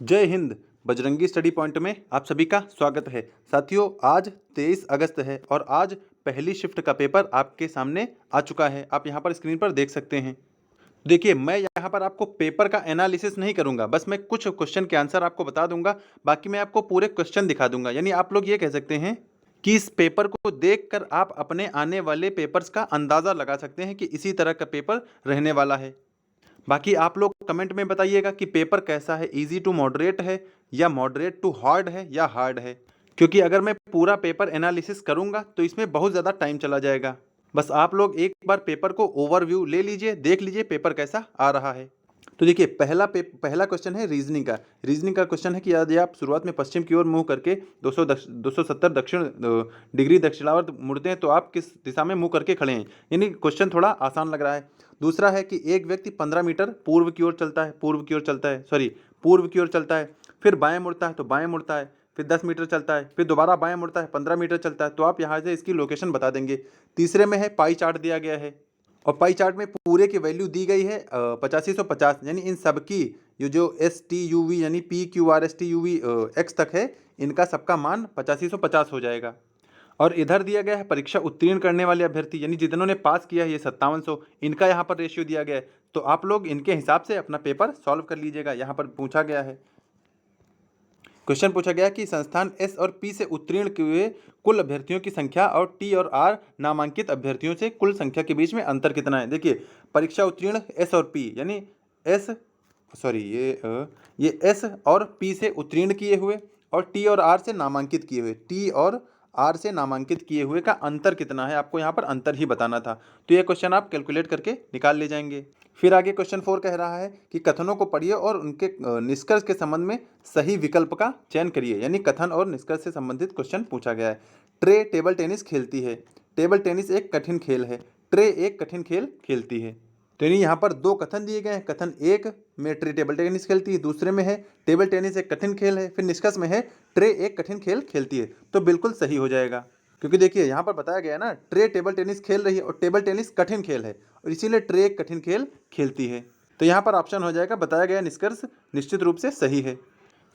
जय Hind. Bajrangi study point में आप सभी का स्वागत है। साथियों, आज 23 अगस्त है और आज पहली शिफ्ट का पेपर आपके सामने आ चुका है। आप यहाँ पर स्क्रीन पर देख सकते हैं। देखिए, मैं यहाँ पर आपको पेपर का एनालिसिस नहीं करूँगा, बस मैं कुछ क्वेश्चन के आंसर आपको बता दूंगा। बाकी मैं आपको पूरे क्वेश्चन दिखा दूंगा। यानी आप लोग ये कह सकते हैं कि इस पेपर को देखकर आप अपने आने वाले पेपर्स का अंदाज़ा लगा सकते हैं कि इसी तरह का पेपर रहने वाला है। बाकी आप लोग कमेंट में बताइएगा कि पेपर कैसा है, इजी टू मॉडरेट है या मॉडरेट टू हार्ड है या हार्ड है, क्योंकि अगर मैं पूरा पेपर एनालिसिस करूंगा तो इसमें बहुत ज़्यादा टाइम चला जाएगा। बस आप लोग एक बार पेपर को ओवरव्यू ले लीजिए, देख लीजिए पेपर कैसा आ रहा है। तो देखिए, पहला क्वेश्चन है रीजनिंग का क्वेश्चन है कि यदि आप शुरुआत में पश्चिम की ओर मुंह करके 270 दक्षिण डिग्री दक्षिणावर्त मुड़ते हैं तो आप किस दिशा में मुंह करके खड़े हैं। यानी क्वेश्चन थोड़ा आसान लग रहा है। दूसरा है कि एक व्यक्ति 15 मीटर पूर्व की ओर चलता है, पूर्व की ओर चलता है, फिर बाएं मुड़ता है तो बाएं मुड़ता है, फिर 10 मीटर चलता है, फिर दोबारा बाएं मुड़ता है, 15 मीटर चलता है। तो आप यहाँ से इसकी लोकेशन बता देंगे। तीसरे में है पाई चार्ट दिया गया है और पाई चार्ट में पूरे की वैल्यू दी गई है 8550। यानी इन सब की ये जो एस टी यू वी यानी P Q R S T U V X तक है, इनका सबका मान 8550 हो जाएगा। और इधर दिया गया है परीक्षा उत्तीर्ण करने वाले अभ्यर्थी, यानी जिन्होंने पास किया है ये 5700, इनका यहाँ पर रेशियो दिया गया है। तो आप लोग इनके हिसाब से अपना पेपर सॉल्व कर लीजिएगा। यहाँ पर पूछा गया है, क्वेश्चन पूछा गया कि संस्थान एस और पी से उत्तीर्ण हुए कुल अभ्यर्थियों की संख्या और टी और आर नामांकित अभ्यर्थियों से कुल संख्या के बीच में अंतर कितना है। देखिए, परीक्षा उत्तीर्ण एस और पी यानी एस सॉरी ये एस और पी से उत्तीर्ण किए हुए और टी और आर से नामांकित किए हुए, टी और आर से नामांकित किए हुए का अंतर कितना है, आपको यहाँ पर अंतर ही बताना था। तो ये क्वेश्चन आप कैलकुलेट करके निकाल ले जाएंगे। फिर आगे क्वेश्चन 4 कह रहा है कि कथनों को पढ़िए और उनके निष्कर्ष के संबंध में सही विकल्प का चयन करिए। यानी कथन और निष्कर्ष से संबंधित क्वेश्चन पूछा गया है। ट्रे टेबल टेनिस खेलती है। टेबल टेनिस एक कठिन खेल है। ट्रे एक कठिन खेल खेलती है। तो यानी यहाँ पर दो कथन दिए गए हैं। कथन एक में ट्रे टेबल टेनिस खेलती है, दूसरे में है टेबल टेनिस एक कठिन खेल है, फिर निष्कर्ष में है ट्रे एक कठिन खेल खेलती है। तो बिल्कुल सही हो जाएगा, क्योंकि देखिए यहाँ पर बताया गया है ना, ट्रे टेबल टेनिस खेल रही है और टेबल टेनिस कठिन खेल है और इसीलिए ट्रे एक कठिन खेल खेलती है। तो यहाँ पर ऑप्शन हो जाएगा बताया गया निष्कर्ष निश्चित रूप से सही है।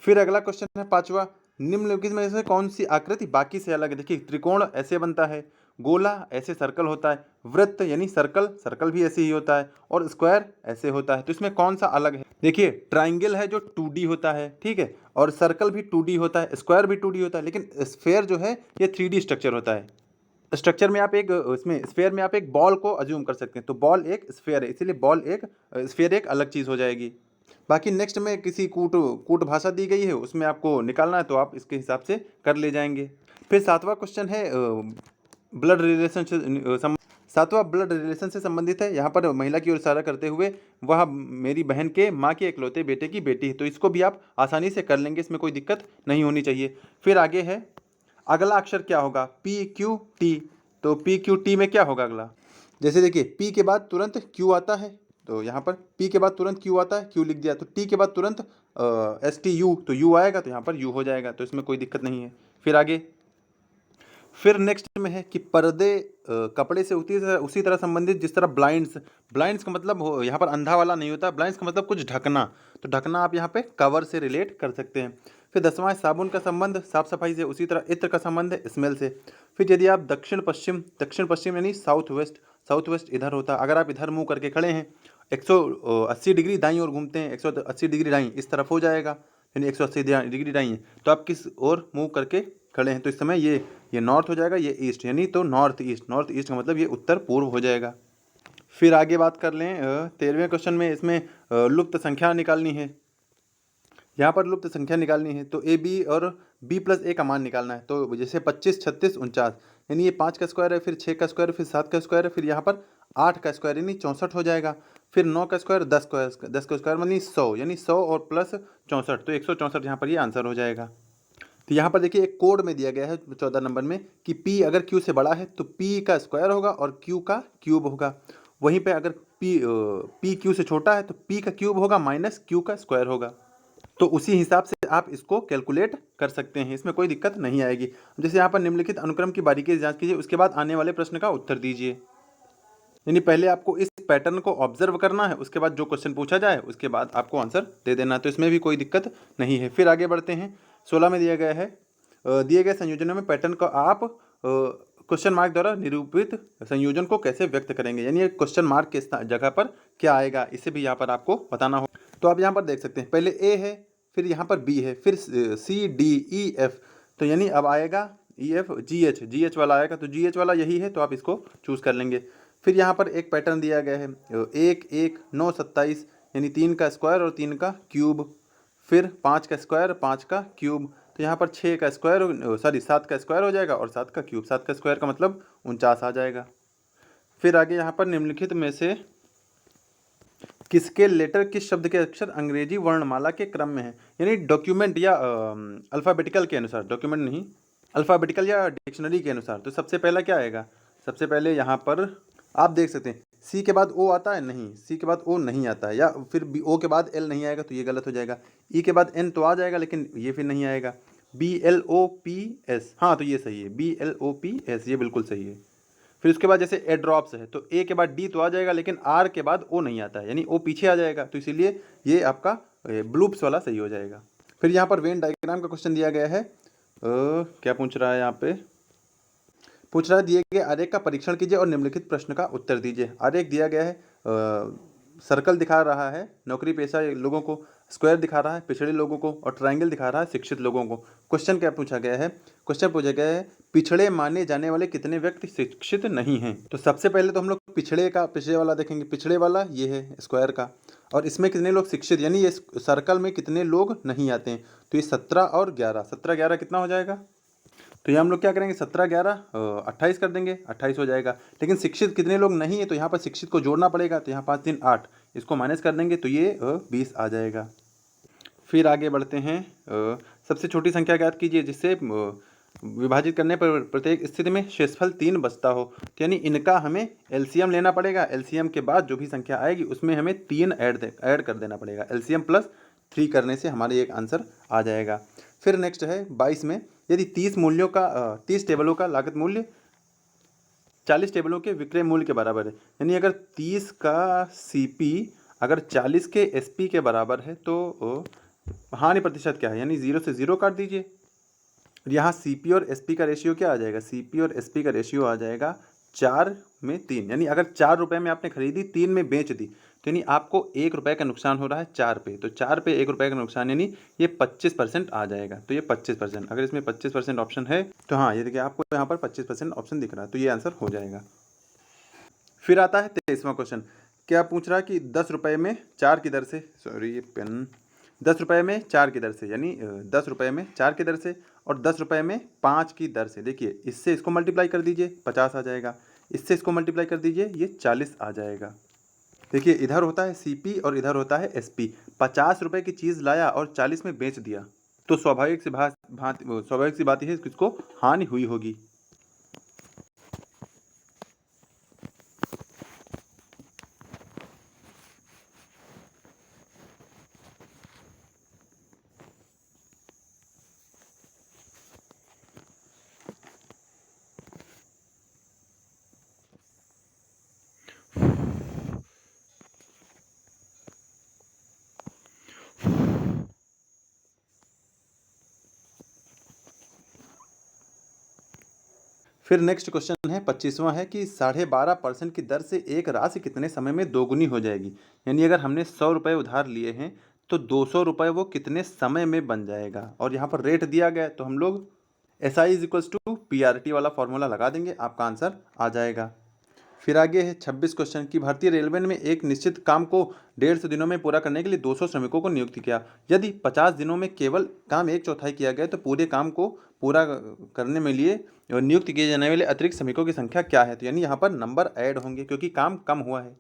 फिर अगला क्वेश्चन है 5वां, निम्नलिखित में से कौन सी आकृति बाकी से अलग है। देखिए, त्रिकोण ऐसे बनता है, गोला ऐसे सर्कल होता है, वृत्त यानी सर्कल भी ऐसे ही होता है और स्क्वायर ऐसे होता है। तो इसमें कौन सा अलग है। देखिए, ट्राइंगल है जो 2D होता है, ठीक है, और सर्कल भी 2D होता है, स्क्वायर भी 2D होता है, लेकिन स्फेयर जो है ये 3D स्ट्रक्चर होता है। स्ट्रक्चर में आप एक इसमें स्फेयर में आप एक बॉल को अज्यूम कर सकते हैं, तो बॉल एक स्फेयर है, इसीलिए स्फेयर एक अलग चीज़ हो जाएगी। बाकी नेक्स्ट में किसी कूट भाषा दी गई है, उसमें आपको निकालना है तो आप इसके हिसाब से कर ले जाएंगे। फिर 7वां क्वेश्चन है ब्लड रिलेशन से 7वां ब्लड रिलेशन से संबंधित है। यहाँ पर महिला की ओर इशारा करते हुए वह मेरी बहन के माँ के इकलौते बेटे की बेटी है। तो इसको भी आप आसानी से कर लेंगे, इसमें कोई दिक्कत नहीं होनी चाहिए। फिर आगे है अगला अक्षर क्या होगा, पी क्यू टी। तो पी क्यू टी में क्या होगा अगला। जैसे देखिए, पी के बाद तुरंत क्यू आता है, तो यहाँ पर पी के बाद तुरंत क्यू आता है, क्यू लिख दिया। तो टी के बाद तुरंत एस टी यू, तो यू आएगा, तो यहाँ पर यू हो जाएगा, तो इसमें कोई दिक्कत नहीं है। फिर आगे फिर नेक्स्ट में है कि पर्दे कपड़े से उसी तरह संबंधित जिस तरह ब्लाइंड्स का मतलब यहाँ पर अंधा वाला नहीं होता, ब्लाइंड्स का मतलब कुछ ढकना, तो ढकना आप यहाँ पे कवर से रिलेट कर सकते हैं। फिर 10वां है साबुन का संबंध साफ सफाई से, उसी तरह इत्र का संबंध है स्मेल से। फिर यदि आप दक्षिण पश्चिम यानी साउथ वेस्ट इधर होता है, अगर आप इधर मुँह करके खड़े हैं 180 डिग्री दाईं ओर घूमते हैं, 180 डिग्री दाईं इस तरफ हो जाएगा, यानी 180 डिग्री दाईं है, तो आप किस ओर मुँह करके खड़े हैं, तो इस समय ये नॉर्थ हो जाएगा, ये ईस्ट, यानी तो नॉर्थ ईस्ट का मतलब ये उत्तर पूर्व हो जाएगा। फिर आगे बात कर लें 13वें क्वेश्चन में, इसमें लुप्त संख्या निकालनी है। यहाँ पर लुप्त संख्या निकालनी है तो ए बी और बी प्लस ए का मान निकालना है। तो जैसे 25, 36, 49, यानी ये 5 का स्क्वायर है, फिर 6 का स्क्वायर है, फिर 7 का स्क्वायर है, फिर यहाँ पर 8 का स्क्वायर यानी 64 हो जाएगा। फिर 9 का स्क्वायर 10 का स्क्वायर यानी 100, यानी 100 और प्लस 64, तो 164 यहाँ पर ये आंसर हो जाएगा। तो यहाँ पर देखिए एक कोड में दिया गया है 14 नंबर में कि P अगर Q से बड़ा है तो P का स्क्वायर होगा और Q का क्यूब होगा। वहीं पे अगर P Q से छोटा है तो P का क्यूब होगा माइनस Q का स्क्वायर होगा। तो उसी हिसाब से आप इसको कैलकुलेट कर सकते हैं, इसमें कोई दिक्कत नहीं आएगी। जैसे यहाँ पर निम्नलिखित अनुक्रम की बारीकी से जांच कीजिए, उसके बाद आने वाले प्रश्न का उत्तर दीजिए। यानी पहले आपको इस पैटर्न को ऑब्जर्व करना है, उसके बाद जो क्वेश्चन पूछा जाए उसके बाद आपको आंसर दे देना, तो इसमें भी कोई दिक्कत नहीं है। फिर आगे बढ़ते हैं। 16 में दिया गया है, दिए गए संयोजनों में पैटर्न को आप क्वेश्चन मार्क द्वारा निरूपित संयोजन को कैसे व्यक्त करेंगे, यानी क्वेश्चन मार्क के जगह पर क्या आएगा, इसे भी यहाँ पर आपको बताना हो। तो आप यहाँ पर देख सकते हैं, पहले ए है, फिर यहाँ पर बी है, फिर सी डी ई एफ, तो यानी अब आएगा ई एफ जी एच वाला आएगा, तो जी एच वाला यही है, तो आप इसको चूज़ कर लेंगे। फिर यहाँ पर एक पैटर्न दिया गया है 1 1 9 27, यानी 3 का स्क्वायर और 3 का क्यूब, फिर 5 का स्क्वायर 5 का क्यूब, तो यहाँ पर 6 का स्क्वायर 7 का स्क्वायर हो जाएगा और 7 का क्यूब, 7 का स्क्वायर का मतलब 49 आ जाएगा। फिर आगे यहाँ पर निम्नलिखित में से किसके लेटर, किस शब्द के अक्षर अंग्रेजी वर्णमाला के क्रम में है, यानी डॉक्यूमेंट या अल्फ़ाबेटिकल के अनुसार, डॉक्यूमेंट नहीं अल्फ़ाबेटिकल या डिक्शनरी के अनुसार। तो सबसे पहला क्या आएगा, सबसे पहले यहाँ पर आप देख सकते हैं सी के बाद ओ आता है, नहीं, सी के बाद ओ नहीं आता है, या फिर बी ओ के बाद एल नहीं आएगा तो ये गलत हो जाएगा। ई के बाद एन तो आ जाएगा लेकिन ये फिर नहीं आएगा। B L O P S, हाँ तो ये सही है, B L O P S, ये बिल्कुल सही है। फिर उसके बाद जैसे ए ड्रॉप्स है तो ए के बाद डी तो आ जाएगा लेकिन आर के बाद ओ नहीं आता है, यानी ओ पीछे आ जाएगा, तो इसीलिए ये आपका ब्लूप्स वाला सही हो जाएगा। फिर यहाँ पर वेन डायग्राम का क्वेश्चन दिया गया है, क्या पूछ रहा है यहाँ पे, पूछ रहा है दिए गए आरेख का परीक्षण कीजिए और निम्नलिखित प्रश्न का उत्तर दीजिए। आरेख दिया गया है, सर्कल दिखा रहा है नौकरी पेशा लोगों को, स्क्वायर दिखा रहा है पिछड़े लोगों को, और ट्रायंगल दिखा रहा है शिक्षित लोगों को। क्वेश्चन क्या पूछा गया है, क्वेश्चन पूछा गया है पिछड़े माने जाने वाले कितने व्यक्ति शिक्षित नहीं हैं। तो सबसे पहले तो हम लोग पिछड़े वाला देखेंगे, पिछड़े वाला ये है स्क्वायर का, और इसमें कितने लोग शिक्षित, यानी ये सर्कल में कितने लोग नहीं आते हैं, तो ये 17 और 11, 17 11 कितना हो जाएगा, तो ये हम लोग क्या करेंगे 17 11 28 कर देंगे, 28 हो जाएगा। लेकिन शिक्षित कितने लोग नहीं है, तो यहाँ पर शिक्षित को जोड़ना पड़ेगा, तो यहाँ 5 3 8, इसको माइनस कर देंगे तो ये 20 आ जाएगा। फिर आगे बढ़ते हैं, सबसे छोटी संख्या ज्ञात कीजिए जिससे विभाजित करने पर प्रत्येक स्थिति में शेषफल 3 बचता हो, तो यानी इनका हमें एलसीएम लेना पड़ेगा, एलसीएम के बाद जो भी संख्या आएगी उसमें हमें 3 ऐड कर देना पड़ेगा, एलसीएम प्लस 3 करने से हमारे एक आंसर आ जाएगा। फिर नेक्स्ट है 22 में, यदि 30 टेबलों का लागत मूल्य 40 टेबलों के विक्रय मूल्य के बराबर है, यानी अगर 30 का सीपी अगर 40 के एसपी के बराबर है तो हानि प्रतिशत क्या है, यानी 0 से 0 काट दीजिए। यहाँ सीपी और एसपी का रेशियो क्या आ जाएगा, सीपी और एसपी का रेशियो आ जाएगा 4 में 3, यानी अगर 4 रुपये में आपने खरीदी 3 में बेच दी, तो यानी आपको 1 रुपये का नुकसान हो रहा है 4 पे, तो 4 पे 1 रुपये का नुकसान, यानी ये 25% आ जाएगा, तो ये 25%, अगर इसमें 25% ऑप्शन है तो हाँ ये देखिए आपको यहाँ पर 25% ऑप्शन दिख रहा है, तो ये आंसर हो जाएगा। फिर आता है 23वां क्वेश्चन, क्या पूछ रहा है कि 10 रुपये में 4 की दर से, सॉरी ये पेन, 10 रुपये में 4 की दर से, यानी 10 रुपये में 4 की दर से और 10 रुपये में 5 की दर से, देखिए इससे इसको मल्टीप्लाई कर दीजिए 50 आ जाएगा, इससे इसको मल्टीप्लाई कर दीजिए ये 40 आ जाएगा। देखिए इधर होता है सीपी और इधर होता है एसपी, 50 रुपये की चीज़ लाया और 40 में बेच दिया, तो स्वाभाविक सी बात यह है किसको हानि हुई होगी। फिर नेक्स्ट क्वेश्चन है 25वां है कि 12.5% की दर से एक राशि कितने समय में दोगुनी हो जाएगी, यानी अगर हमने 100 रुपये उधार लिए हैं तो 200 रुपये वो कितने समय में बन जाएगा, और यहाँ पर रेट दिया गया है तो हम लोग SI is equals to PRT वाला फॉर्मूला लगा देंगे, आपका आंसर आ जाएगा। फिर आगे है 26 क्वेश्चन की भारतीय रेलवे में एक निश्चित काम को 150 दिनों में पूरा करने के लिए 200 श्रमिकों को नियुक्त किया, यदि 50 दिनों में केवल काम 1/4 किया गया तो पूरे काम को पूरा करने में लिए नियुक्त किए जाने वाले अतिरिक्त श्रमिकों की संख्या क्या है, तो यानी यहाँ पर नंबर ऐड होंगे क्योंकि काम कम हुआ है।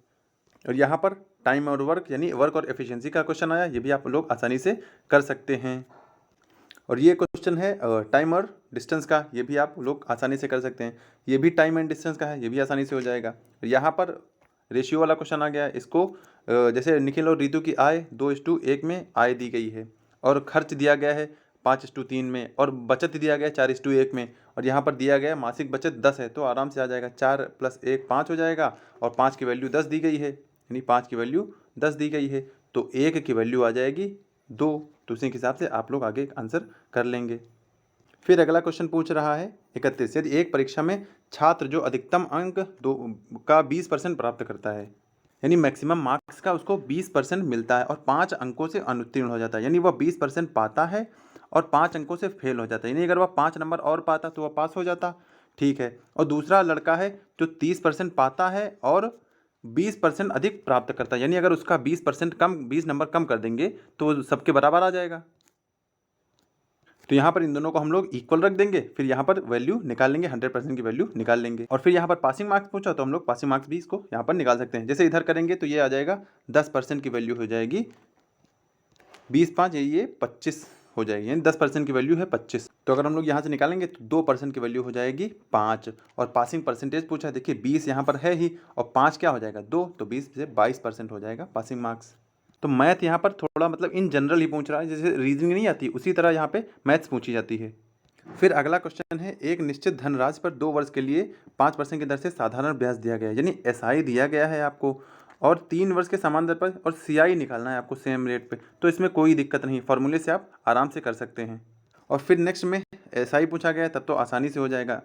और यहाँ पर टाइम और वर्क यानी वर्क और एफिशिएंसी का क्वेश्चन आया, ये भी आप लोग आसानी से कर सकते हैं। और ये क्वेश्चन है टाइम और डिस्टेंस का, ये भी आप लोग आसानी से कर सकते हैं, ये भी टाइम एंड डिस्टेंस का है, ये भी आसानी से हो जाएगा। यहाँ पर रेशियो वाला क्वेश्चन आ गया, इसको जैसे निखिल और रितु की आय 2:1 में आय दी गई है और खर्च दिया गया है 5:3 में, और बचत दिया गया 4:1 में, और यहाँ पर दिया गया मासिक बचत 10 है, तो आराम से आ जाएगा 4 + 1 5 हो जाएगा, और 5 की वैल्यू 10 दी गई है, यानी 5 की वैल्यू 10 दी गई है, तो 1 की वैल्यू आ जाएगी 2। तो उसी के हिसाब से आप लोग आगे आंसर कर लेंगे। फिर अगला क्वेश्चन पूछ रहा है 31, यदि एक परीक्षा में छात्र जो अधिकतम अंक का 20% प्राप्त करता है, यानी मैक्सिमम मार्क्स का उसको 20% मिलता है और 5 अंकों से अनुत्तीर्ण हो जाता है, यानी वह 20% पाता है और 5 अंकों से फेल हो जाता है, यानी अगर वह 5 नंबर और पाता तो वह पास हो जाता, ठीक है। और दूसरा लड़का है जो 30% पाता है और 20% अधिक प्राप्त करता है, यानी अगर उसका 20% कम 20 नंबर कम कर देंगे तो वो सबके बराबर आ जाएगा। तो यहाँ पर इन दोनों को हम लोग इक्वल रख देंगे, फिर यहाँ पर वैल्यू निकाल लेंगे, 100% की वैल्यू निकाल लेंगे, और फिर यहाँ पर पासिंग मार्क्स पूछा तो हम लोग पासिंग मार्क्स भी इसको यहाँ पर निकाल सकते हैं। जैसे इधर करेंगे तो ये आ जाएगा 10% की वैल्यू हो जाएगी 20 5 ये 25 हो जाएगी, यानी 10% की वैल्यू है 25। तो अगर हम लोग यहाँ से निकालेंगे तो 2% की वैल्यू हो जाएगी 5, और पासिंग परसेंटेज पूछा है, देखिए 20 यहाँ पर है ही और 5 क्या हो जाएगा 2, तो 20 से 22% हो जाएगा पासिंग मार्क्स। तो मैथ यहाँ पर थोड़ा मतलब इन जनरल ही पूछ रहा है, जैसे रीजनिंग नहीं आती उसी तरह यहाँ पे मैथ्स पूछी जाती है। फिर अगला क्वेश्चन है, एक निश्चित धनराशि पर 2 वर्ष के लिए 5% की दर से साधारण ब्याज दिया गया है, यानी एसआई दिया गया है आपको, और 3 वर्ष के समान दर पर और सीआई निकालना है आपको सेम रेट पे। तो इसमें कोई दिक्कत नहीं, फॉर्मूले से आप आराम से कर सकते हैं। और फिर नेक्स्ट में एसआई पूछा गया है, तब तो आसानी से हो जाएगा।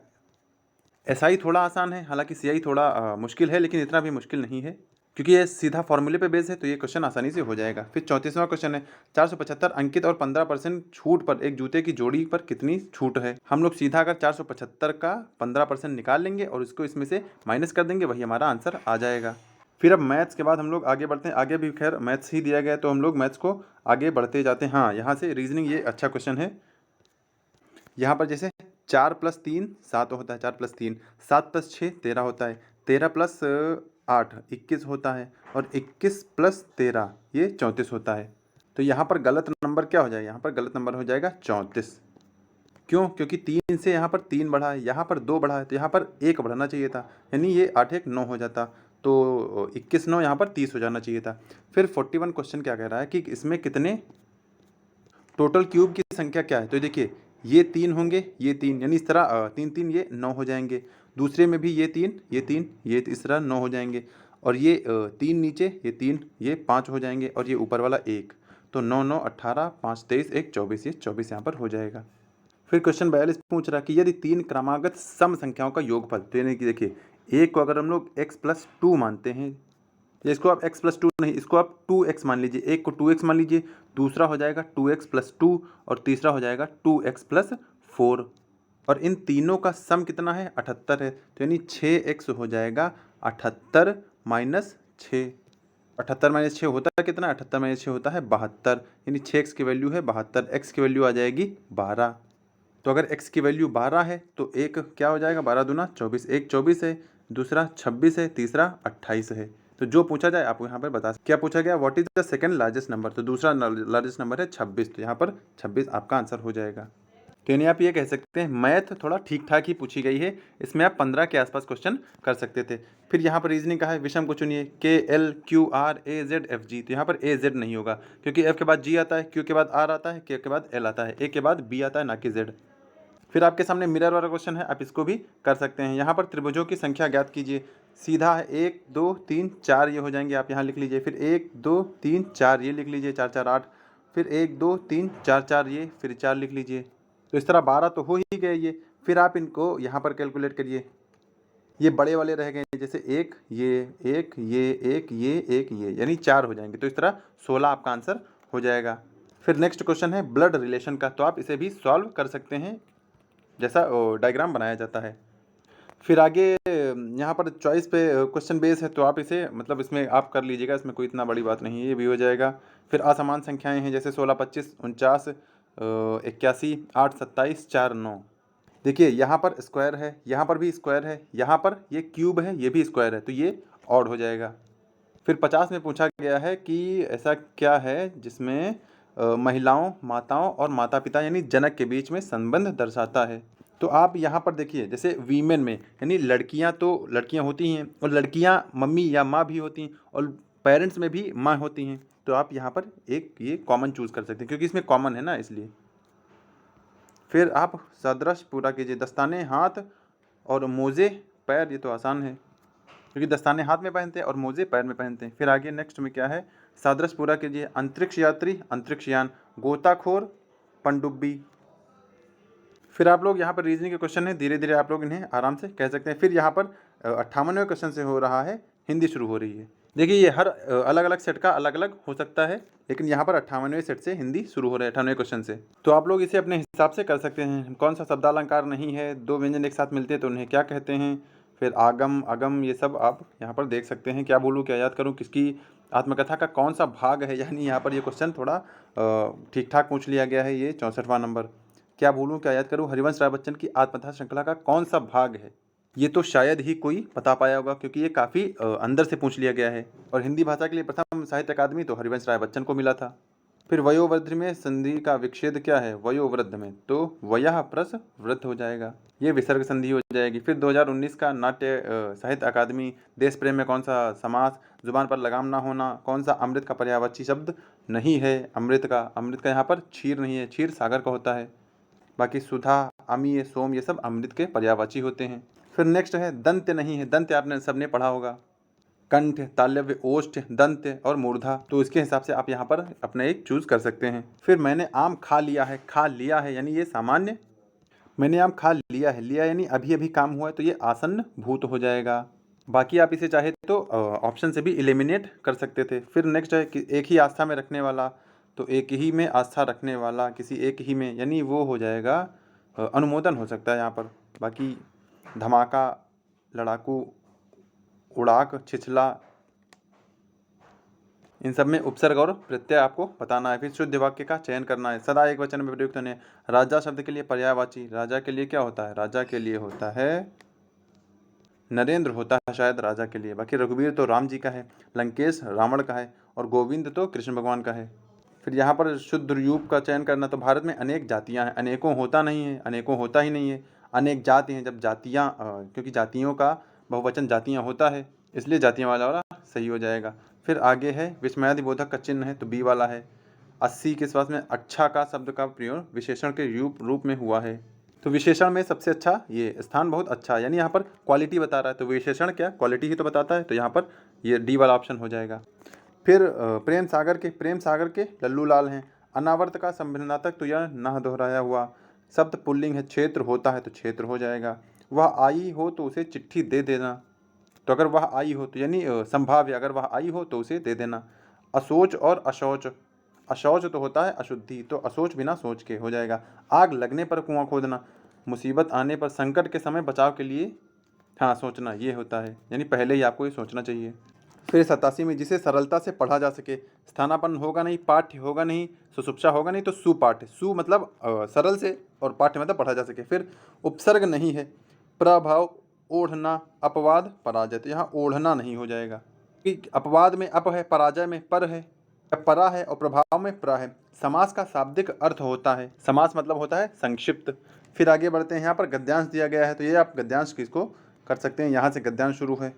एसआई थोड़ा आसान है, हालांकि सीआई थोड़ा मुश्किल है, लेकिन इतना भी मुश्किल नहीं है क्योंकि ये सीधा फॉर्मूले पे बेस है, तो ये क्वेश्चन आसानी से हो जाएगा। फिर 34वां क्वेश्चन है, 475 अंकित और 15% छूट पर एक जूते की जोड़ी पर कितनी छूट है। हम लोग सीधा अगर 475 का 15% निकाल लेंगे और इसको इसमें से माइनस कर देंगे, वही हमारा आंसर आ जाएगा। फिर अब मैथ्स के बाद हम लोग आगे बढ़ते हैं, आगे भी खैर मैथ्स ही दिया गया है तो हम लोग मैथ्स को आगे बढ़ते जाते हैं। हाँ, यहाँ से रीजनिंग, ये अच्छा क्वेश्चन है। यहाँ पर जैसे 4 + 3 7 होता है, 4 + 3 7 + 6 13 होता है, 13 + 8 21 होता है, और 21 + 13 ये 34 होता है। तो यहाँ पर गलत नंबर क्या हो जाएगा, यहाँ पर गलत नंबर हो जाएगा 34। क्यों? क्योंकि 3 से यहाँ पर 3 बढ़ा है, यहाँ पर 2 बढ़ा है, तो यहाँ पर 1 बढ़ना चाहिए था, यानी ये 8 1 9 हो जाता, तो 21 9 यहाँ पर 30 हो जाना चाहिए था। फिर 41 क्वेश्चन क्या कह रहा है कि इसमें कितने टोटल क्यूब की संख्या क्या है। तो देखिए ये 3 होंगे, ये 3, यानी इस तरह 3 3 ये 9 हो जाएंगे। दूसरे में भी ये 3 ये 3 ये इस तरह 9 हो जाएंगे, और ये 3 नीचे, ये 3 ये 5 हो जाएंगे, और ये ऊपर वाला 1, तो 9 9 18 5 23 1 24, ये 24 यहाँ पर हो जाएगा। फिर क्वेश्चन 42 पूछ रहा है कि यदि 3 क्रमागत सम संख्याओं का योगफल, तो यानी कि देखिए एक को अगर हम लोग x + 2 मानते हैं, या इसको आप x + 2 नहीं, इसको आप 2x मान लीजिए, एक को 2x मान लीजिए, दूसरा हो जाएगा 2x + 2, और तीसरा हो जाएगा 2x + 4, और इन तीनों का सम कितना है 78 है, तो यानी 6x हो जाएगा 78 - 6। 78 - 6 होता है कितना, 78 - 6 होता है 72, यानी 6x की वैल्यू है 72, x की वैल्यू आ जाएगी 12। तो अगर x की वैल्यू 12 है तो एक क्या हो जाएगा, 12 दूना 24, एक 24 है, दूसरा 26 है, तीसरा 28 है। तो जो पूछा जाए आपको यहाँ पर बता, क्या पूछा गया, what is the second largest number, तो दूसरा लार्जेस्ट नंबर है 26, तो यहाँ पर 26 आपका आंसर हो जाएगा। तो यानी आप ये कह सकते हैं मैथ थोड़ा ठीक ठाक ही पूछी गई है, इसमें आप 15 के आसपास क्वेश्चन कर सकते थे। फिर यहाँ पर रीजनिंग का है, विषम को चुनिए, KLQRAZFG, तो यहाँ पर AZ नहीं होगा क्योंकि F के बाद G आता है, Q के बाद R आता है, K के बाद L आता है, A के बाद B आता है, ना कि Z। फिर आपके सामने मिरर वाला क्वेश्चन है, आप इसको भी कर सकते हैं। यहाँ पर त्रिभुजों की संख्या ज्ञात कीजिए, सीधा है 1 2 3 4 ये हो जाएंगे, आप यहाँ लिख लीजिए, फिर 1 2 3 4 ये लिख लीजिए, 4 4 8, फिर 1 2 3 4 4 ये, फिर 4 लिख लीजिए, तो इस तरह 12 तो हो ही गए ये। फिर आप इनको यहाँ पर कैलकुलेट करिए, ये बड़े वाले रह गए, जैसे एक ये एक ये एक ये एक ये, यानी 4 हो जाएंगे, तो इस तरह 16 आपका आंसर हो जाएगा। फिर नेक्स्ट क्वेश्चन है ब्लड रिलेशन का, तो आप इसे भी सॉल्व कर सकते हैं, जैसा डायग्राम बनाया जाता है। फिर आगे यहाँ पर चॉइस पे क्वेश्चन बेस है, तो आप इसे मतलब इसमें आप कर लीजिएगा, इसमें कोई इतना बड़ी बात नहीं है, ये भी हो जाएगा। फिर असमान संख्याएं हैं, जैसे 16 25 49 81 8 27 4 9। देखिए यहाँ पर स्क्वायर है, यहाँ पर भी स्क्वायर है, यहाँ पर ये क्यूब है, ये भी स्क्वायर है, तो ये ऑड हो जाएगा। फिर 50 में पूछा गया है कि ऐसा क्या है जिसमें महिलाओं, माताओं और माता पिता यानी जनक के बीच में संबंध दर्शाता है। तो आप यहाँ पर देखिए, जैसे वीमेन में यानी लड़कियाँ तो लड़कियाँ होती हैं, और लड़कियाँ मम्मी या माँ भी होती हैं, और पेरेंट्स में भी माँ होती हैं, तो आप यहाँ पर एक ये कॉमन चूज़ कर सकते हैं क्योंकि इसमें कॉमन है ना, इसलिए। फिर आप सादृश्य पूरा कीजिए, दस्ताने हाथ और मोजे पैर, ये तो आसान है क्योंकि दस्ताने हाथ में पहनते हैं और मोजे पैर में पहनते हैं। फिर आगे नेक्स्ट में क्या है, सादृश्य पूरा कीजिए, अंतरिक्ष यात्री, अंतरिक्ष यान, गोताखोर, पनडुब्बी। फिर आप लोग यहाँ पर रीजनिंग के क्वेश्चन है, धीरे धीरे आप लोग इन्हें आराम से कह सकते हैं। फिर यहाँ पर 58वें क्वेश्चन से हो रहा है, हिंदी शुरू हो रही है। देखिए ये हर अलग अलग सेट का अलग अलग हो सकता है, लेकिन यहाँ पर 58वें सेट से हिंदी शुरू हो रहा है, 58वें क्वेश्चन से। तो आप लोग इसे अपने हिसाब से कर सकते हैं। कौन सा शब्दालंकार नहीं है, दो व्यंजन एक साथ मिलते हैं तो उन्हें क्या कहते हैं, फिर आगम अगम, ये सब आप यहाँ पर देख सकते हैं। क्या बोलूँ क्या याद करूँ, किसकी आत्मकथा का कौन सा भाग है, यानी यहाँ पर ये क्वेश्चन थोड़ा ठीक ठाक पूछ लिया गया है। ये 64वां नंबर, क्या बोलूँ क्या याद करूँ, हरिवंश राय बच्चन की आत्मकथा श्रृंखला का कौन सा भाग है। ये तो शायद ही कोई बता पाया होगा क्योंकि ये काफ़ी अंदर से पूछ लिया गया है। और हिंदी भाषा के लिए प्रथम साहित्य अकादमी तो हरिवंश राय बच्चन को मिला था। फिर वयोवृद्धि में संधि का विच्छेद क्या है, वयोवृद्ध में तो वयः प्लस वृद्ध हो जाएगा, ये विसर्ग संधि हो जाएगी। फिर 2019 का नाट्य साहित्य अकादमी, देश प्रेम में कौन सा समास, जुबान पर लगाम ना होना, कौन सा अमृत का पर्यायवाची शब्द नहीं है, अमृत का यहाँ पर क्षीर नहीं है, क्षीर सागर का होता है। बाकी सुधा, अमीय, सोम, ये सब अमृत के पर्यायवाची होते हैं। फिर नेक्स्ट है दंत्य नहीं है, दंत्य आपने सबने पढ़ा होगा, कंठ, तालव्य, ओष्ठ, दंत्य और मूर्धा, तो इसके हिसाब से आप यहाँ पर अपना एक चूज कर सकते हैं। फिर मैंने आम खा लिया है, खा लिया है यानी ये सामान्य, मैंने आम खा लिया है, लिया यानी अभी अभी काम हुआ है तो ये आसन्न भूत हो जाएगा। बाकी आप इसे चाहे तो ऑप्शन से भी एलिमिनेट कर सकते थे। फिर नेक्स्ट है कि एक ही आस्था में रखने वाला, तो एक ही में आस्था रखने वाला, किसी एक ही में, यानी वो हो जाएगा अनुमोदन हो सकता है यहाँ पर। बाकी धमाका, लड़ाकू, उड़ाक, छिछला, इन सब में उपसर्ग और प्रत्यय आपको बताना है। फिर शुद्ध वाक्य का चयन करना है, सदा एक वचन में प्रयुक्त होने। राजा शब्द के लिए पर्यायवाची, राजा के लिए क्या होता है, राजा के लिए होता है नरेंद्र, होता है शायद राजा के लिए। बाकी रघुवीर तो राम जी का है, लंकेश रावण का है और गोविंद तो कृष्ण भगवान का है। फिर यहाँ पर शुद्ध रूप का चयन करना, तो भारत में अनेक जातियाँ हैं, अनेकों होता नहीं है, अनेकों होता ही नहीं है, अनेक जाति हैं। जब जातियाँ क्योंकि जातियों का बहुवचन जातियाँ होता है, इसलिए जातियाँ वाला सही हो जाएगा। फिर आगे है विस्मयादि बोधक का चिन्ह है तो बी वाला है। 80 के पास में अच्छा का शब्द का प्रयोग विशेषण के रूप में हुआ है, तो विशेषण में सबसे अच्छा ये स्थान बहुत अच्छा है, यानी यहाँ पर क्वालिटी बता रहा है, तो विशेषण क्या क्वालिटी ही तो बताता है, तो यहाँ पर ये डी वाला ऑप्शन हो जाएगा। फिर प्रेम सागर के लल्लू लाल हैं। अनावर्त का संभिन्नातक तो यह न दोहराया हुआ शब्द पुल्लिंग है, क्षेत्र होता है तो क्षेत्र हो जाएगा। वह आई हो तो उसे चिट्ठी दे देना, तो अगर वह आई हो तो यानी संभाव्य, अगर वह आई हो तो उसे दे देना। अशोच और अशौच, अशौच तो होता है अशुद्धि, तो अशोच बिना सोच के हो जाएगा। आग लगने पर कुआं खोदना, मुसीबत आने पर, संकट के समय बचाव के लिए हाँ सोचना, ये होता है, यानी पहले ही आपको ये सोचना चाहिए। फिर 87 में जिसे सरलता से पढ़ा जा सके, स्थानापन्न होगा नहीं, पाठ्य होगा नहीं, सुसुप्सा होगा नहीं, तो सुपाठ्य, सु मतलब सरल से और पाठ्य मतलब पढ़ा जा सके। फिर उपसर्ग नहीं है, प्रभाव, ओढ़ना, अपवाद, पराजय, तो यहाँ ओढ़ना नहीं हो जाएगा कि अपवाद में अप है, पराजय में पर है, परा है और प्रभाव में प्र है। समास का शाब्दिक अर्थ होता है, समास मतलब होता है संक्षिप्त। फिर आगे बढ़ते हैं, यहाँ पर गद्यांश दिया गया है, तो ये आप गद्यांश किसको कर सकते हैं, यहाँ से गद्यांश शुरू है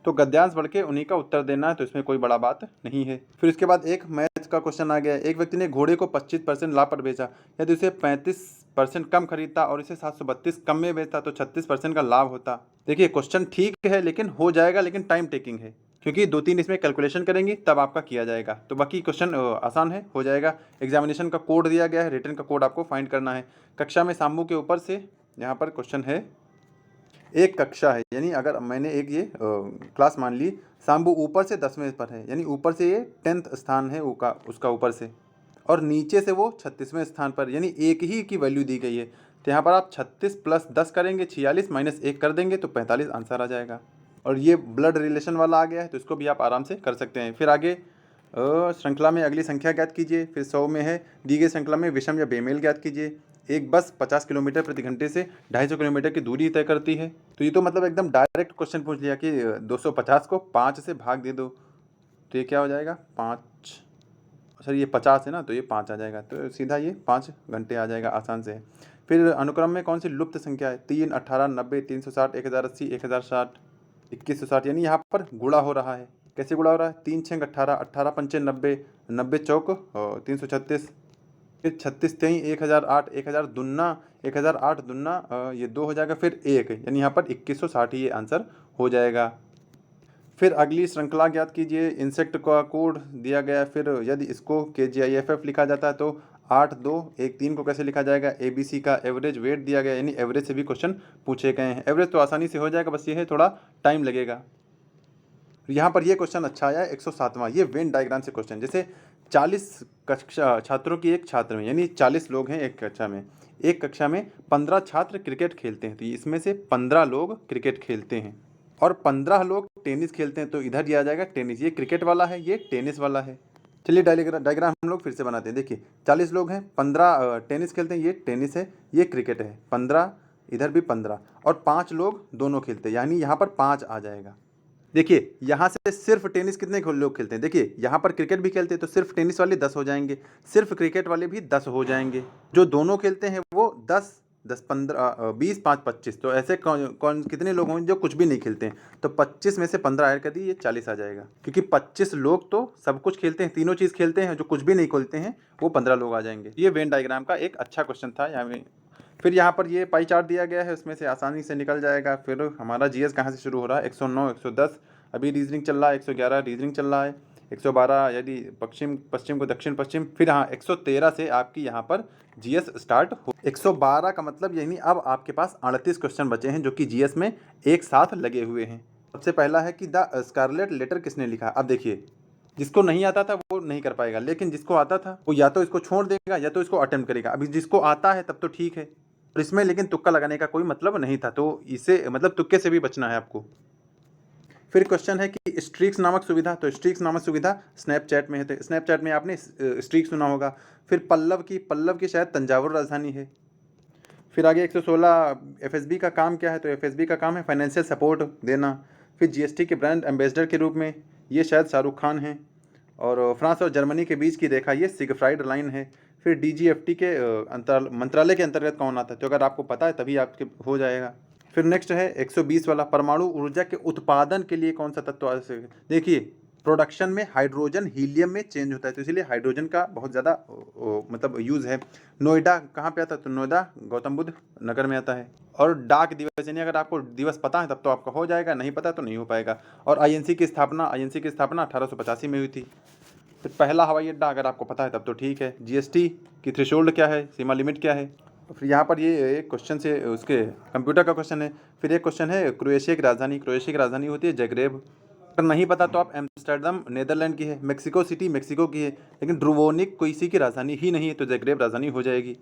तो गद्यांश बढ़ के उन्हीं का उत्तर देना है, तो इसमें कोई बड़ा बात नहीं है। फिर इसके बाद एक मैथ का क्वेश्चन आ गया, एक व्यक्ति ने घोड़े को 25% लाभ पर बेचा, यदि उसे 35% कम खरीदता और इसे 732 कम में बेचता तो 36% का लाभ होता। देखिए क्वेश्चन ठीक है लेकिन हो जाएगा, लेकिन टाइम टेकिंग है क्योंकि 2-3 इसमें कैलकुलेशन करेंगे तब आपका किया जाएगा। तो बाकी क्वेश्चन आसान है, हो जाएगा। एग्जामिनेशन का कोड दिया गया है, रिटर्न का कोड आपको फाइंड करना है। कक्षा में सामू के ऊपर से यहाँ पर क्वेश्चन है, एक कक्षा है, यानी अगर मैंने एक ये क्लास मान ली, शाम्बू ऊपर से 10वें पर है, यानी ऊपर से ये 10th स्थान है उसका ऊपर से, और नीचे से वो 36वें स्थान पर, यानी एक ही की वैल्यू दी गई है। तो यहाँ पर आप 36 + 10 करेंगे, 46 - 1 कर देंगे तो 45 आंसर आ जाएगा। और ये ब्लड रिलेशन वाला आ गया है, तो इसको भी आप आराम से कर सकते हैं। फिर आगे श्रृंखला में अगली संख्या ज्ञात कीजिए। फिर 100 में है, दी गई श्रृंखला में विषम या बेमेल ज्ञात कीजिए। एक बस 50 किलोमीटर प्रति घंटे से 250 किलोमीटर की दूरी तय करती है, तो ये तो मतलब एकदम डायरेक्ट क्वेश्चन पूछ लिया कि 250 को 5 से भाग दे दो, तो ये क्या हो जाएगा 5, सर ये 50 है ना, तो ये 5 आ जाएगा, तो सीधा ये 5 घंटे आ जाएगा, आसान से है। फिर अनुक्रम में कौन सी लुप्त संख्या है, 3, 18, 90, 360, 1080, 1060, 2160, यानी यहाँ पर गुणा हो रहा है। कैसे गुणा हो रहा है, 3 × 6 = 18, 18 × 5 = 90, 90 × 4 = 336, फिर 36 23 1008 1000 दुन्ना 1008 दुन्ना ये 2 हो जाएगा, फिर 1 यानी यहाँ पर 2160 ये आंसर हो जाएगा। फिर अगली श्रृंखला ज्ञात कीजिए। इंसेक्ट का कोड दिया गया है, फिर यदि इसको KGIFF लिखा जाता है तो 8 2 1 3 को कैसे लिखा जाएगा। ABC का एवरेज वेट दिया गया, यानी एवरेज से भी क्वेश्चन पूछे गए हैं। एवरेज तो आसानी से हो जाएगा, बस ये है थोड़ा टाइम लगेगा। यहाँ पर ये क्वेश्चन अच्छा आया है 107वां, ये वेन डायग्राम से क्वेश्चन। जैसे 40 कक्षा छात्रों की एक छात्र में, यानी 40 लोग हैं एक कक्षा में, एक कक्षा में 15 छात्र क्रिकेट खेलते हैं, तो इसमें से 15 लोग क्रिकेट खेलते हैं और 15 लोग टेनिस खेलते हैं, तो इधर दिया जाएगा टेनिस। ये क्रिकेट वाला है, ये टेनिस वाला है। चलिए डायग्राम हम लोग फिर से बनाते हैं। देखिए 40 लोग हैं, 15 टेनिस खेलते हैं, ये टेनिस है, ये क्रिकेट है, 15 इधर भी 15, और 5 लोग दोनों खेलते हैं, यानी यहाँ पर 5 आ जाएगा। देखिए यहाँ से सिर्फ टेनिस कितने लोग खेलते हैं, देखिए यहाँ पर क्रिकेट भी खेलते हैं, तो सिर्फ टेनिस वाले 10 हो जाएंगे, सिर्फ क्रिकेट वाले भी 10 हो जाएंगे। जो दोनों खेलते हैं वो 10 10 15 20 5 25, तो ऐसे कौन कितने लोग होंगे जो कुछ भी नहीं खेलते हैं, तो 25 में से 15 ऐड कर दिए, ये 40 आ जाएगा। क्योंकि 25 लोग तो सब कुछ खेलते हैं, तीनों चीज़ खेलते हैं, जो कुछ भी नहीं खेलते हैं वो 15 लोग आ जाएंगे। ये वेन डायग्राम का एक अच्छा क्वेश्चन था यहाँ में। फिर यहाँ पर ये पाई चार्ट दिया गया है, उसमें से आसानी से निकल जाएगा। फिर हमारा GS कहाँ से शुरू हो रहा है, 109 110 अभी रीजनिंग चल रहा है, 111 रीजनिंग चल रहा है, 112 यदि पश्चिम को दक्षिण पश्चिम, फिर हाँ 113 से आपकी यहाँ पर GS स्टार्ट हो। 112 का मतलब यानी अब आपके पास 38 क्वेश्चन बचे हैं जो कि GS में एक साथ लगे हुए हैं। सबसे पहला है कि द स्कारलेट लेटर किसने लिखा। अब देखिए जिसको नहीं आता था वो नहीं कर पाएगा, लेकिन जिसको आता था वो या तो इसको छोड़ देगा या तो इसको अटेम्प्ट करेगा। अभी जिसको आता है तब तो ठीक है, और इसमें लेकिन तुक्का लगाने का कोई मतलब नहीं था, तो इसे मतलब तुक्के से भी बचना है आपको। फिर क्वेश्चन है कि स्ट्रीक्स नामक सुविधा, तो स्ट्रीक्स नामक सुविधा स्नैपचैट में है, तो स्नैपचैट में आपने स्ट्रीक सुना होगा। फिर पल्लव की शायद तंजावुर राजधानी है। फिर आगे 116 FSB का काम क्या है, तो FSB का काम है फाइनेंशियल सपोर्ट देना। फिर GST के ब्रांड एम्बेसडर के रूप में ये शायद शाहरुख खान हैं, और फ्रांस और जर्मनी के बीच की रेखा ये सिगफ्राइड लाइन है। फिर DGFT के मंत्रालय के अंतर्गत कौन आता है, तो अगर आपको पता है तभी आपके हो जाएगा। फिर नेक्स्ट है 120 वाला, परमाणु ऊर्जा के उत्पादन के लिए कौन सा तत्व आवश्यक है। देखिए प्रोडक्शन में हाइड्रोजन हीलियम में चेंज होता है, तो इसीलिए हाइड्रोजन का बहुत ज़्यादा मतलब यूज़ है। नोएडा कहाँ पे आता है, तो नोएडा गौतम बुद्ध नगर में आता है। और डाक दिवस, यानी अगर आपको दिवस पता है तब तो आपका हो जाएगा, नहीं पता तो नहीं हो पाएगा। और INC की स्थापना 1885 में हुई थी। फिर पहला हवाई अड्डा अगर आपको पता है तब तो ठीक है। GST की थ्रेशोल्ड क्या है, सीमा लिमिट क्या है। फिर यहाँ पर ये एक क्वेश्चन से उसके कंप्यूटर का क्वेश्चन है। फिर एक क्वेश्चन है क्रोएशिया की राजधानी होती है जगरेब। अगर नहीं पता तो आप एम्स्टर्डम नेदरलैंड की है, मेक्सिको सिटी मेक्सिको की है, लेकिन ड्रुवोनिक कोई सी की राजधानी ही नहीं है, तो जगरेब राजधानी हो जाएगी।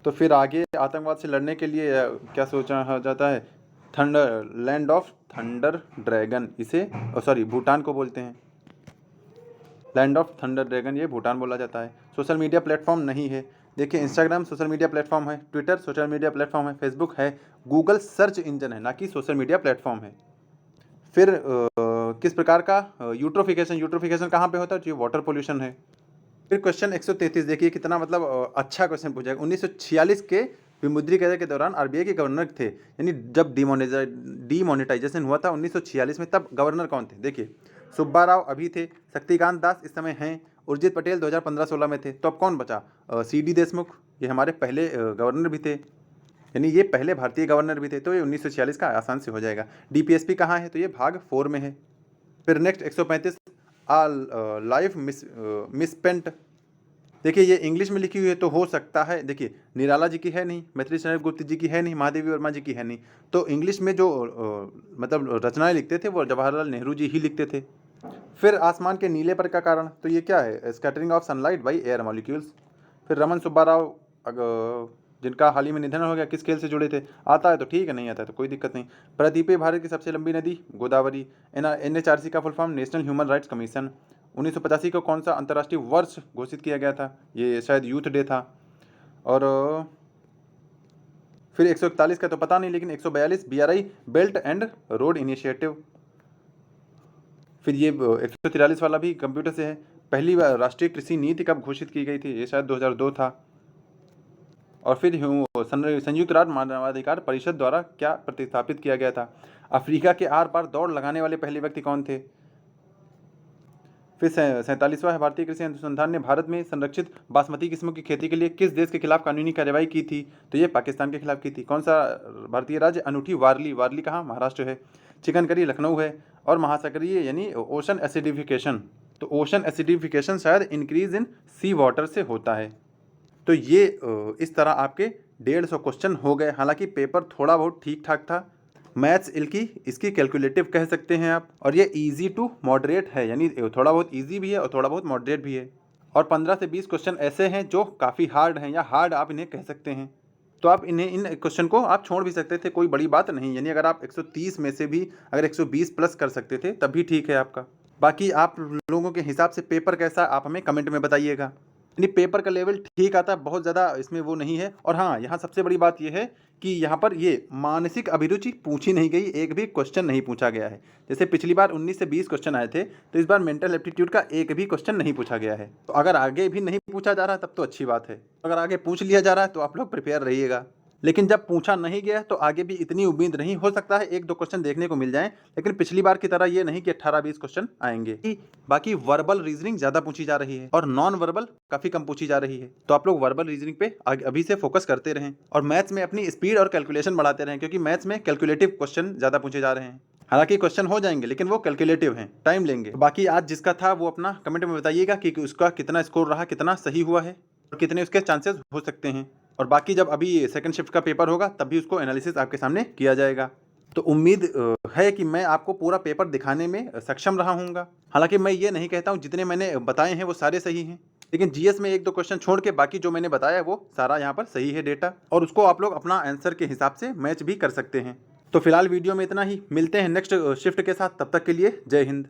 तो फिर आगे आतंकवाद से लड़ने के लिए क्या सोचा जाता है, लैंड ऑफ थंडर ड्रैगन, इसे सॉरी भूटान को बोलते हैं, लैंड ऑफ थंडर ड्रैगन, ये भूटान बोला जाता है। सोशल मीडिया प्लेटफॉर्म नहीं है, देखिए इंस्टाग्राम सोशल मीडिया प्लेटफॉर्म है, ट्विटर सोशल मीडिया प्लेटफॉर्म है, फेसबुक है, गूगल सर्च इंजन है, ना कि सोशल मीडिया प्लेटफॉर्म है। फिर किस प्रकार का यूट्रोफिकेशन कहाँ पे होता है, तो ये वाटर पोल्यूशन है। फिर क्वेश्चन 133 देखिए कितना मतलब अच्छा क्वेश्चन पूछा है। 1946 के विमुद्रीकरण के दौरान RBI के गवर्नर थे, यानी जब डीमोनेटाइजेशन हुआ था 1946 में, तब गवर्नर कौन थे। देखिए सुब्बा राव अभी थे, शक्तिकांत दास इस समय हैं, उर्जित पटेल 2015-16 में थे, तो अब कौन बचा, CD देशमुख, ये हमारे पहले गवर्नर भी थे, यानी ये पहले भारतीय गवर्नर भी थे, तो ये 1946 का आसान से हो जाएगा। DPSP कहाँ है, तो ये भाग 4 में है। फिर नेक्स्ट 135 लाइफ मिसपेंट, देखिए ये इंग्लिश में लिखी हुई है तो हो सकता है, देखिए निराला जी की है नहीं, मैथिली शरण गुप्त जी की है नहीं, महादेवी वर्मा जी की है नहीं, तो इंग्लिश में जो मतलब रचनाएं लिखते थे वो जवाहरलाल नेहरू जी ही लिखते थे। फिर आसमान के नीले पर का कारण, तो ये क्या है, scattering of sunlight by air molecules. फिर रमन सुब्बा राव जिनका हाल ही में निधन हो गया, किस खेल से जुड़े थे, आता है तो ठीक है, नहीं आता है तो कोई दिक्कत नहीं। प्रदीप भारत की सबसे लंबी नदी गोदावरी। NHRC का full form national human rights commission. 1985 को कौन सा अंतर्राष्ट्रीय वर्ष घोषित किया गया था, ये शायद यूथ डे था। और फिर 141 का तो पता नहीं, लेकिन 142 BRI belt and road initiative. फिर ये 143 वाला भी कंप्यूटर से है। पहली बार राष्ट्रीय कृषि नीति कब घोषित की गई थी, ये शायद 2002 था। और फिर संयुक्त राष्ट्र मानवाधिकार परिषद द्वारा क्या प्रतिस्थापित किया गया था। अफ्रीका के आर पार दौड़ लगाने वाले पहले व्यक्ति कौन थे। फिर 47वां है, भारतीय कृषि अनुसंधान ने भारत में संरक्षित बासमती किस्मों की खेती के लिए किस देश के खिलाफ कानूनी कार्रवाई की थी? तो ये पाकिस्तान के खिलाफ की थी। कौन सा भारतीय राज्य? अनूठी वारली, वारली कहाँ? महाराष्ट्र है। चिकन करी लखनऊ है। और महासागरीय यानी ओशन एसिडिफिकेशन, तो ओशन एसिडिफिकेशन शायद इंक्रीज इन सी वाटर से होता है। तो ये इस तरह आपके 150 क्वेश्चन हो गए। हालांकि पेपर थोड़ा बहुत ठीक ठाक था। मैथ्स इल्की इसकी कैलकुलेटिव कह सकते हैं आप, और ये इजी टू मॉडरेट है, यानी थोड़ा बहुत इजी भी है और थोड़ा बहुत मॉडरेट भी है। और 15 से 20 क्वेश्चन ऐसे हैं जो काफ़ी हार्ड हैं, या हार्ड आप इन्हें कह सकते हैं। तो आप इन क्वेश्चन को आप छोड़ भी सकते थे, कोई बड़ी बात नहीं। यानी अगर आप 130 में से भी अगर 120 प्लस कर सकते थे तब भी ठीक है आपका। बाकी आप लोगों के हिसाब से पेपर कैसा, आप हमें कमेंट में बताइएगा। यानी पेपर का लेवल ठीक आता है, बहुत ज़्यादा इसमें वो नहीं है। और हाँ, यहाँ सबसे बड़ी बात यह है कि यहाँ पर ये मानसिक अभिरुचि पूछी नहीं गई, एक भी क्वेश्चन नहीं पूछा गया है। जैसे पिछली बार 19 से 20 क्वेश्चन आए थे, तो इस बार मेंटल एप्टीट्यूड का एक भी क्वेश्चन नहीं पूछा गया है। तो अगर आगे भी नहीं पूछा जा रहा तब तो अच्छी बात है, अगर आगे पूछ लिया जा रहा है तो आप लोग प्रिपेयर रहिएगा। लेकिन जब पूछा नहीं गया तो आगे भी इतनी उम्मीद नहीं, हो सकता है 1-2 क्वेश्चन देखने को मिल जाएं, लेकिन पिछली बार की तरह ये नहीं कि 18-20 क्वेश्चन आएंगे। बाकी वर्बल रीजनिंग ज़्यादा पूछी जा रही है और नॉन वर्बल काफ़ी कम पूछी जा रही है। तो आप लोग वर्बल रीजनिंग पे अभी से फोकस करते रहें और मैथ्स में अपनी स्पीड और कैलकुलेशन बढ़ाते रहें, क्योंकि मैथ्स में कैलकुलेटिव क्वेश्चन ज़्यादा पूछे जा रहे हैं। हालांकि क्वेश्चन हो जाएंगे लेकिन वो कैलकुलेटिव हैं, टाइम लेंगे। बाकी आज जिसका था वो अपना कमेंट में बताइएगा कि उसका कितना स्कोर रहा, कितना सही हुआ है और कितने उसके चांसेस हो सकते हैं। और बाकी जब अभी सेकंड शिफ्ट का पेपर होगा तब भी उसको एनालिसिस आपके सामने किया जाएगा। तो उम्मीद है कि मैं आपको पूरा पेपर दिखाने में सक्षम रहा हूँगा। हालांकि मैं ये नहीं कहता हूँ जितने मैंने बताए हैं वो सारे सही हैं, लेकिन जीएस में 1-2 क्वेश्चन छोड़ के बाकी जो मैंने बताया वो सारा यहाँ पर सही है डेटा, और उसको आप लोग अपना आंसर के हिसाब से मैच भी कर सकते हैं। तो फिलहाल वीडियो में इतना ही, मिलते हैं नेक्स्ट शिफ्ट के साथ, तब तक के लिए जय हिंद।